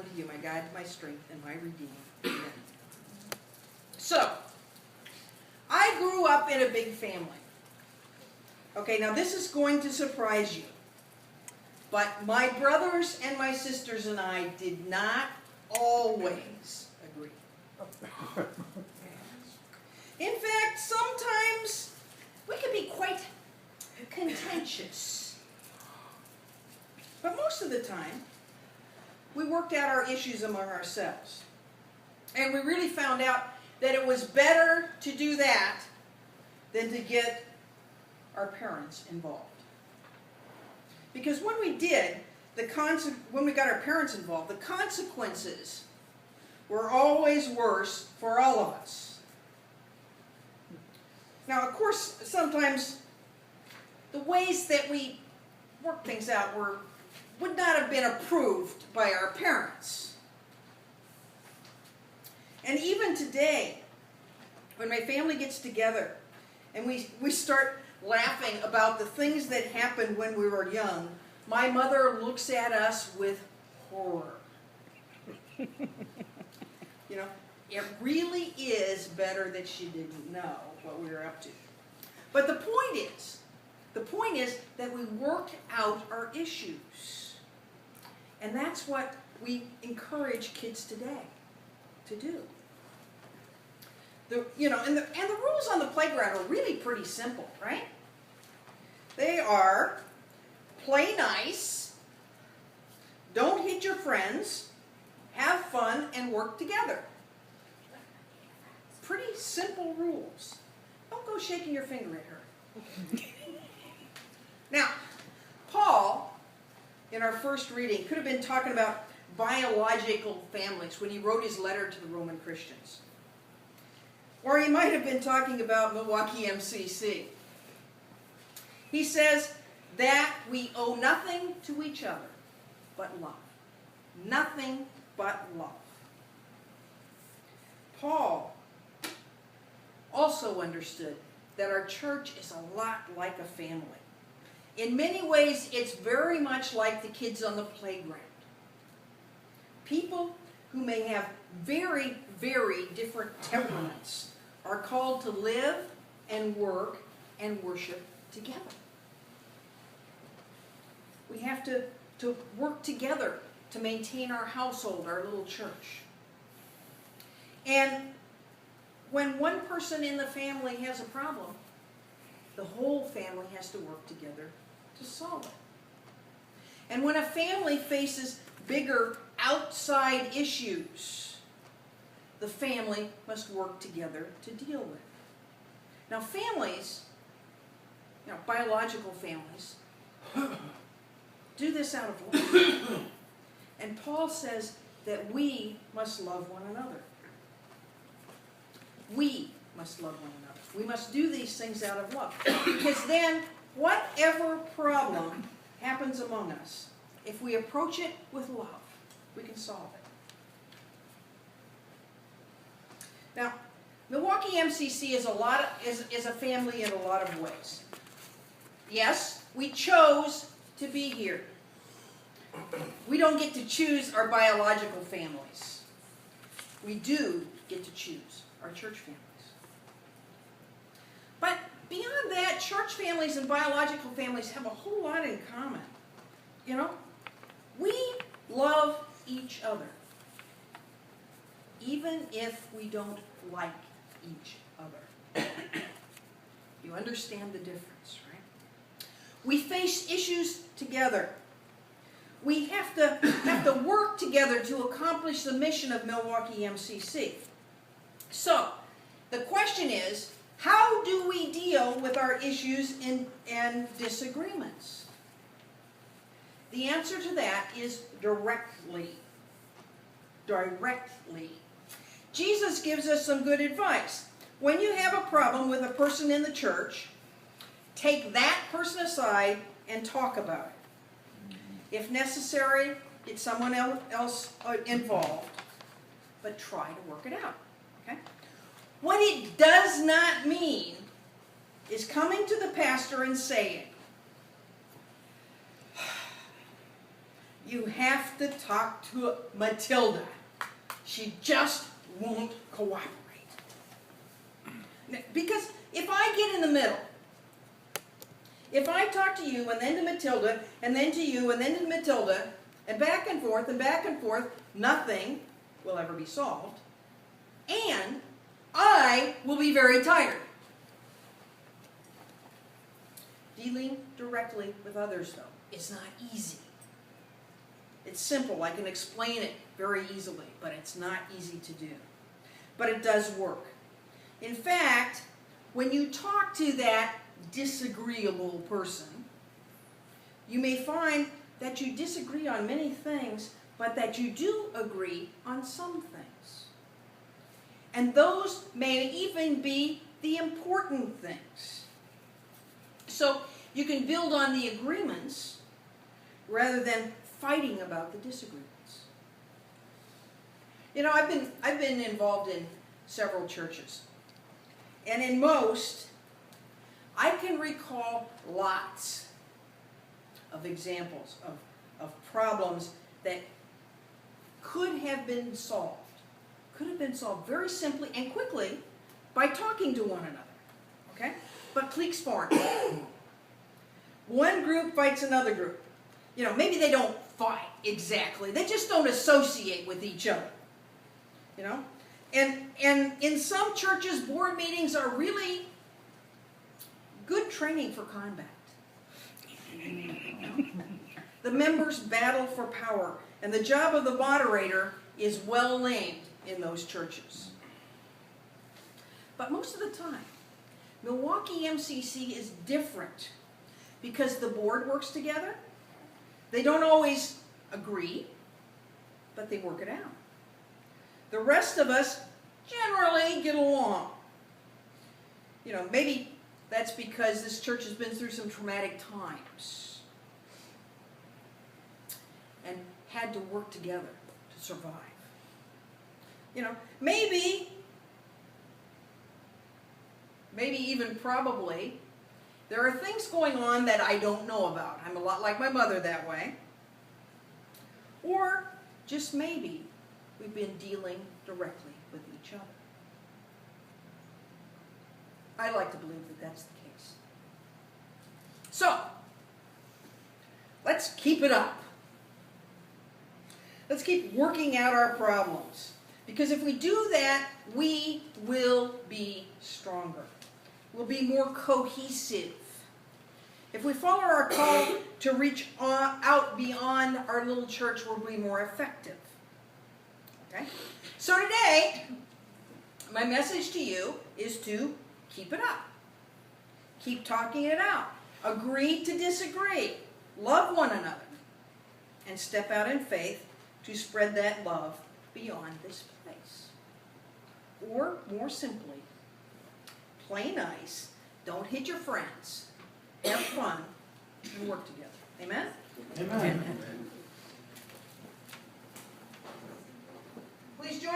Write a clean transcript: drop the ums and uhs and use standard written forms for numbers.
unto you, my God, my strength, and my Redeemer. Amen. So, I grew up in a big family. Okay, now this is going to surprise you. But my brothers and my sisters and I did not always agree. In fact, sometimes we could be quite contentious. But most of the time, we worked out our issues among ourselves. And we really found out that it was better to do that than to get our parents involved. Because when we did, when we got our parents involved, the consequences were always worse for all of us. Now, of course, sometimes the ways that we worked things out would not have been approved by our parents. And even today, when my family gets together and we start laughing about the things that happened when we were young, my mother looks at us with horror. You know, it really is better that she didn't know what we were up to. But the point is that we worked out our issues. And that's what we encourage kids today to do. And the rules on the playground are really pretty simple, right? They are play nice, don't hit your friends, have fun, and work together. Pretty simple rules. Don't go shaking your finger at her. Now, Paul, in our first reading, could have been talking about biological families when he wrote his letter to the Roman Christians. Or he might have been talking about Milwaukee MCC. He says that we owe nothing to each other but love. Nothing but love. Paul also understood that our church is a lot like a family. In many ways, it's very much like the kids on the playground. People who may have very, very different temperaments are called to live and work and worship together. We have to work together to maintain our household, our little church. And when one person in the family has a problem, the whole family has to work together to solve it. And when a family faces bigger outside issues, the family must work together to deal with. Now families, biological families, do this out of love. And Paul says that we must love one another. We must love one another. We must do these things out of love. Because then, whatever problem happens among us, if we approach it with love, we can solve it. Now, Milwaukee MCC is a family in a lot of ways. Yes, we chose to be here. We don't get to choose our biological families. We do get to choose our church families. But beyond that, church families and biological families have a whole lot in common. We love each other, even if we don't like each other. You understand the difference, right? We face issues together. We have to work together to accomplish the mission of Milwaukee MCC. So, the question is, how do we deal with our issues and disagreements? The answer to that is directly. Directly. Jesus gives us some good advice. When you have a problem with a person in the church, take that person aside and talk about it. If necessary, get someone else involved, but try to work it out. Okay? What it does not mean is coming to the pastor and saying, you have to talk to Matilda. She just won't cooperate. Because if I get in the middle, if I talk to you and then to Matilda, and then to you and then to Matilda, and back and forth, nothing will ever be solved. And I will be very tired. Dealing directly with others, though, is not easy. It's simple. I can explain it very easily, but it's not easy to do. But it does work. In fact, when you talk to that disagreeable person, you may find that you disagree on many things, but that you do agree on some things. And those may even be the important things. So you can build on the agreements rather than fighting about the disagreements. You know, I've been involved in several churches. And in most, I can recall lots of examples of problems that could have been solved. Could have been solved very simply and quickly by talking to one another. Okay? But cliques form. One group fights another group. You know, maybe they don't fight exactly. They just don't associate with each other. You know? And in some churches, board meetings are really good training for combat. The members battle for power, and the job of the moderator is well named in those churches. But most of the time, Milwaukee MCC is different because the board works together. They don't always agree, but they work it out. The rest of us generally get along. You know, maybe that's because this church has been through some traumatic times and had to work together to survive. You know, maybe even probably, there are things going on that I don't know about. I'm a lot like my mother that way. Or just maybe we've been dealing directly with each other. I like to believe that that's the case. So, let's keep it up. Let's keep working out our problems. Because if we do that, we will be stronger. We'll be more cohesive. If we follow our call to reach out beyond our little church, we'll be more effective. Okay? So today, my message to you is to keep it up. Keep talking it out. Agree to disagree. Love one another. And step out in faith to spread that love beyond this place. Or, more simply, play nice, don't hit your friends, have fun, and work together. Amen? Amen.